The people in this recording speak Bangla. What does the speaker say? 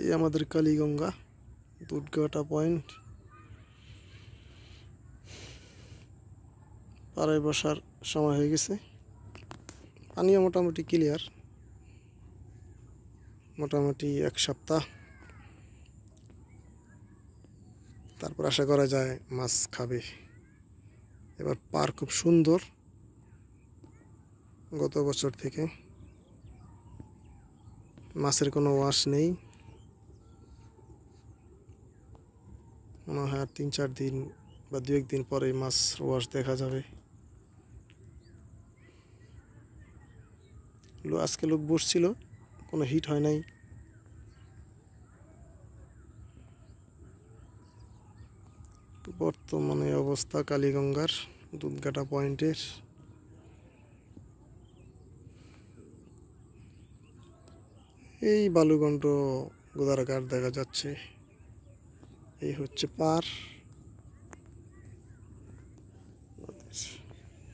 এই আমাদের কালীগঙ্গা দুধগাটা পয়েন্ট। পাড়ায় বসার সময় হয়ে গেছে। পানিও মোটামুটি ক্লিয়ার, মোটামুটি এক সপ্তাহ, তারপর আশা করা যায় মাছ খাবে। এবার পার খুব সুন্দর, গত বছর থেকে মাছের কোনো ওয়াশ নেই। মনে হয় আর 3-4 দিন বা 2-1 দিন পরে মাছ ওয়াশ দেখা যাবে। আজকে লোক বসছিল, কোনো হিট হয় নাই। বর্তমানে অবস্থা কালীগঙ্গার দুধগাটা পয়েন্টের। এই বালুগণ্ড গোদারাঘাট দেখা যাচ্ছে। এই হচ্ছে পার।